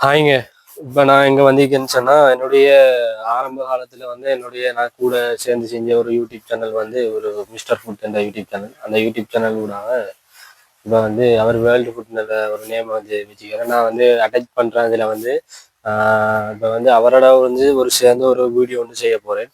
ஹாய்ங்க. இப்போ நான் இங்கே வந்திருக்கேன்னு சொன்னால், என்னுடைய ஆரம்ப காலத்தில் வந்து நான் கூட சேர்ந்து செஞ்ச ஒரு யூடியூப் சேனல் வந்து ஒரு மிஸ்டர் ஃபுட் என்ற யூடியூப் சேனல். அந்த யூடியூப் சேனல் கூடாக இப்போ வந்து அவர் வேர்ல்டு ஃபுட்ன்ற ஒரு நேம் வந்து வச்சுக்கிறேன். நான் வந்து அட்டாச் பண்ணுறேன். இதில் வந்து இப்போ வந்து அவரோட வந்து ஒரு சேர்ந்து ஒரு வீடியோ ஒன்று செய்ய போகிறேன்.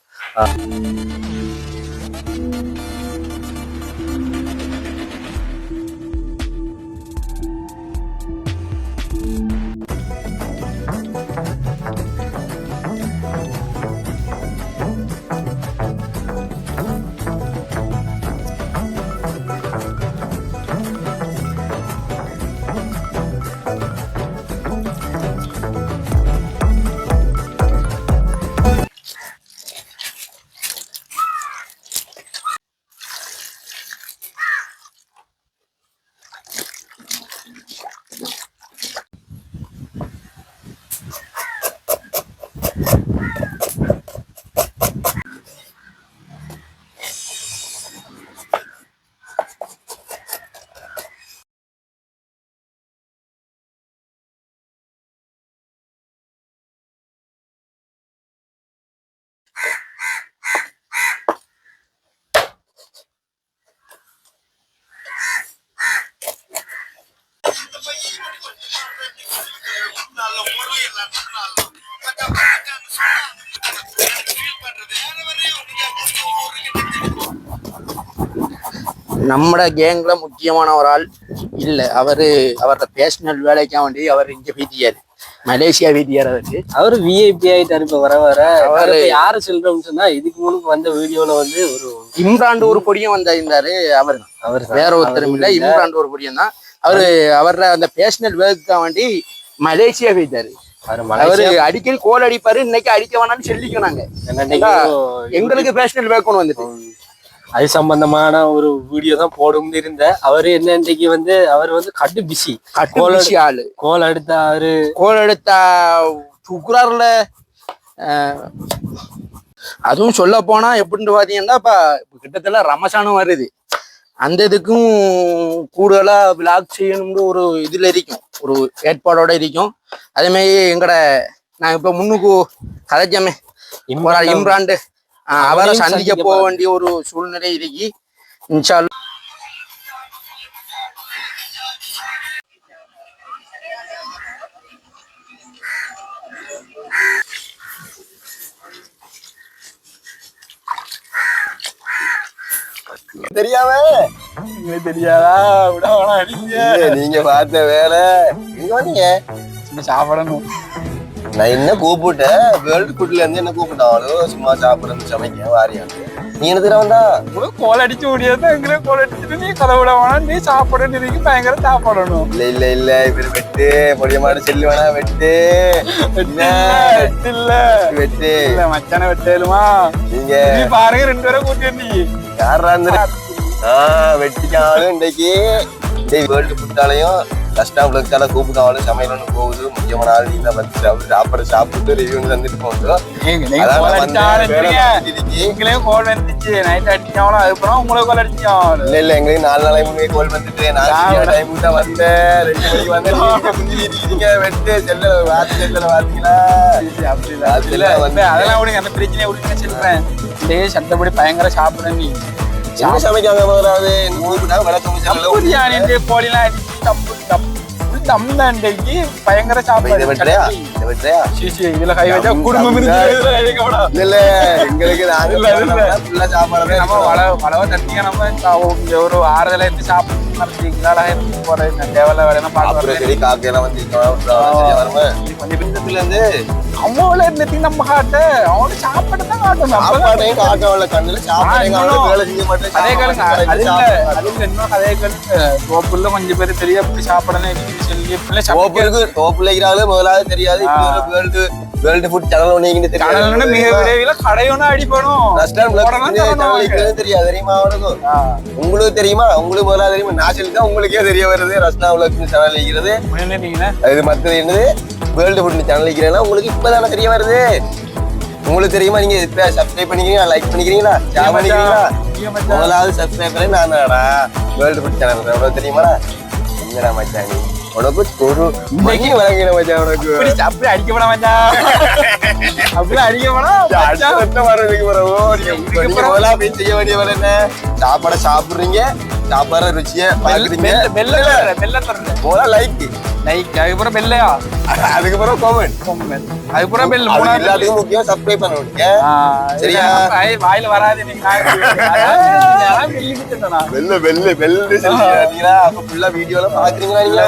நம்ம கேங்ல முக்கியமான ஒரு ஆள் இல்ல. அவரோட பேஷனல் வேலைக்காக வேண்டி அவர் இங்க வீதியாரு, மலேசியா வீதியார். அவரு விஐபி ஆயிட்டாரு. இப்ப வர வர அவரு யாரு சொல்றோம்னு சொன்னா, இதுக்கு முன்னுக்கு வந்த வீடியோல வந்து ஒரு இம்ரான் ஒரு பொடியும் வந்திருந்தாரு. அவர் வேற ஒருத்தரும் இல்ல, இம்ரான் ஒரு பொடியும் தான். அவரோட அந்த பேஷனல் வேலைக்காக வேண்டி மலேசியா வீதாரு. அவரு அடிக்கடி கோல் அடிப்பாரு. இன்னைக்கு அடிக்க வேணாம்னு சொல்லிக்கணாங்க. எங்களுக்கு பேஷனல் வேக்கணும் வந்துட்டு அது சம்பந்தமான ஒரு வீடியோ தான் போடும் இருந்த. அவரு என்ன இன்னைக்கு வந்து அவர் வந்து கட்டு பிசி ஆளு. கோல் எடுத்தா சுக்குறாருல. அதுவும் சொல்ல போனா எப்படின்னு பாத்தீங்கன்னா, இப்ப கிட்டத்தட்ட ரமசானும் வருது. அந்த இதுக்கும் கூடுதலா விளாக் செய்யணும்னு ஒரு இதுல இருக்கும், ஒரு ஏற்பாடோட இருக்கும். அதே மாதிரி நான் இப்ப முன்னுக்கு கதைச்சமே இம்ரான் அவரை சந்திக்க போக வேண்டிய ஒரு சூழ்நிலை இருக்கு. இன்ஷா அல்லாஹ் தெரியாதா? நீங்க பார்த்த வேலை நீங்க வந்தீங்க சாப்பிடணும். நான் என்ன கூப்பிட்டேன், வேர்ல்டு ஃபுட்ல இருந்து என்ன கூப்பிட்டாலும் சும்மா சாப்பிடணும், சமைக்க வாரியாங்க. நீ என்ன தர வந்தா கோல் அடிச்சு முடியாது. எங்களே கோல் அடிச்சுட்டு நீ கதை விட வேணாம், நீ சாப்பிடணும், பயங்கர சாப்பிடணும். இல்ல இவர் வெட்டு பொடிய மாடு செல்லு வேணா, வெட்டு வெட்டு இல்ல மச்சான வெட்டேலுமா. நீங்க பாருங்க, 2 பேரும் கூட்டி யாரா வெட்டிக்காலும் இன்னைக்கு வேர்ல்டு ஃபுட்டாலையும் கஷ்டம் பிள்ளைக்கால கூப்பிட்டாலும் சமையல் ஒண்ணு போகுது. முக்கியமான ஆள் நீங்க வந்து சாப்பாடு சாப்பிட்டு ரிவ்யூ தந்துட்டு போகுது. இல்ல எங்களுக்கு 4 நாளைக்கு முன்னே கோல் வந்துட்டு டைம் தான் வந்தேன். 2 மணிக்கு வந்து வெட்டு செல்ல வாத்தி செல்ல பாத்தீங்களா? அதெல்லாம் விடுங்க, அந்த பிரச்சனையை விடுங்க சொல்றேன். சட்டப்படி பயங்கர சாப்பிட. நீ என்ன சமைக்காங்க முதலாவது விளக்கம் கோழிலாம் பயங்கர சாப்பாடு. இதுல கை வச்சா குடும்பம் இல்ல எங்களுக்கு சாப்பாடு நம்ம வளவ தட்டிங்க. நம்ம ஒரு ஆறுதல இருந்து சாப்பிடுறீங்களா போறது தேவையில்ல வேலையெல்லாம் பாக்குறோம். சரி காக்கையெல்லாம் வந்து கொஞ்சம் பின்னத்துல இருந்து அம்மாவில இருந்துட்டு நம்ம காட்ட அவனு சாப்பாடு தான் காட்டணும். சாப்பாடையும் காட்டவில்ல கண்ணுல சாப்பாடு வேலை செய்ய மாட்டேன். அதே காலம் இன்னும் அதே காலம் தோப்புல கொஞ்சம் பேர் தெரிய எப்படி சாப்பிடணும் தோப்புல முதலாவது தெரியாது. வேர்ல்டு ஃபுட் சேனல் ஒண்ணு தெரியாது. மிக விரைவில் கடையோன்னு அடிப்படும் தெரியாது. தெரியுமா அவனுக்கும்? உங்களுக்கு தெரியுமா? உங்களுக்கு முதலாவது தெரியுமா? நான் சொல்லிதான் உங்களுக்கே தெரிய வருது. ரஸ்னா உலக சேனல் வைக்கிறது இது மற்றது என்னது வேர்ல்டு ஃபுட் சேனல் வைக்கிறேன்னா உங்களுக்கு இப்பதானே தெரிய வருது. உங்களுக்கு தெரியுமா? நீங்க சப்ஸ்கிரைப் பண்ணிக்கிறீங்களா, லைக் பண்ணிக்கிறீங்களா, ஷேர் பண்ணிக்கிறீங்களா? முதலாவது சப்ஸ்கிரைப் பண்ணி நான் வேர்ல்டு ஃபுட் சேனல் தெரியுமாடா? என்னடா மச்சான் நீ உனக்கு ஒரு மணி வழங்கின மச்சான் உனக்கு அப்படி அடிக்கப்பட மச்சான் அப்படி அடிக்கப்படா வர்றதுக்கு பிறகு செய்ய வேண்டிய வேலை என்ன சாப்பாடை சாப்பிடுறீங்க சாப்பாடு ருச்சிய பாக்குறீங்க லைக் அதுக்கப்புறம் பெல்லையா அதுக்கப்புறம் அதுக்கப்புறம் பெல் எல்லாத்துக்கும் முக்கியம் சப்ஸ்கிரைப் பண்ணுவீங்க சரியா வாயில வராது வெள்ள வெள்ள வெள்ள அப்ப ஃபுல்லா வீடியோல பாக்குறீங்களா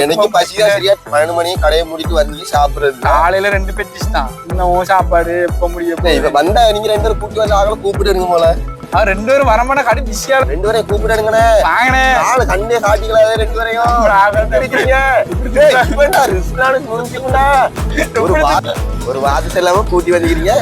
எனக்கு பசிதான் சரியா 12 மணி கடையை மூடிட்டு வந்து சாப்பிடுறது காலையில 2 பெட்டிஸ் தான் இன்னும் சாப்பாடு எப்ப முடியும் இப்ப வந்தா நீங்க 2 பேரும் கூப்பிட்டு வந்து ஆகல கூப்பிட்டு இருங்க போல 2 பேரும் வரமாட்டா கடை பிஸியா 2 பேரையும் கூப்பிடுங்கண்ணே வாங்கண்ணே நாலு கண்ணே காட்டிக்கலாம் 2 பேரையும் ஒரு வாதத்தை இல்லாம கூட்டி வந்துக்கிறீங்க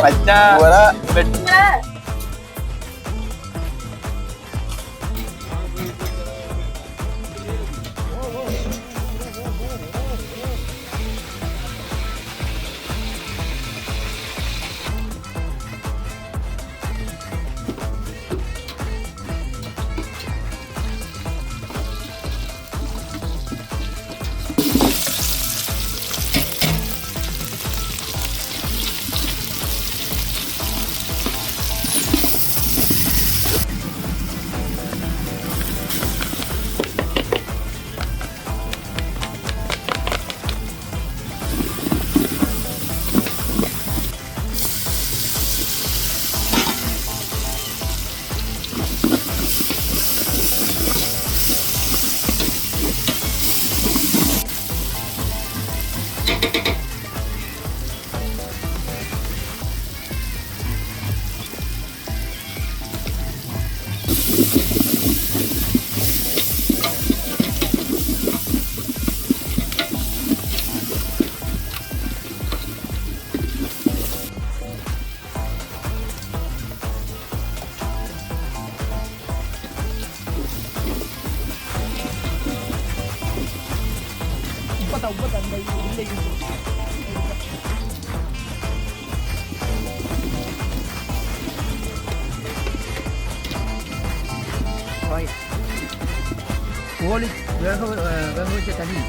கோழி வேக வச்ச தண்ணி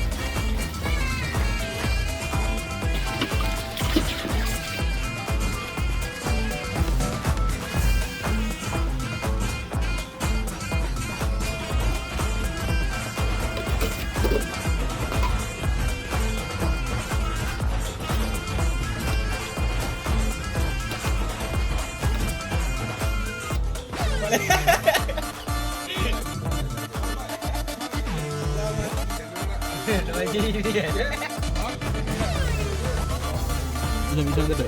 Udah bisa gitu.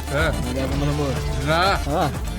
Ada apa-apa?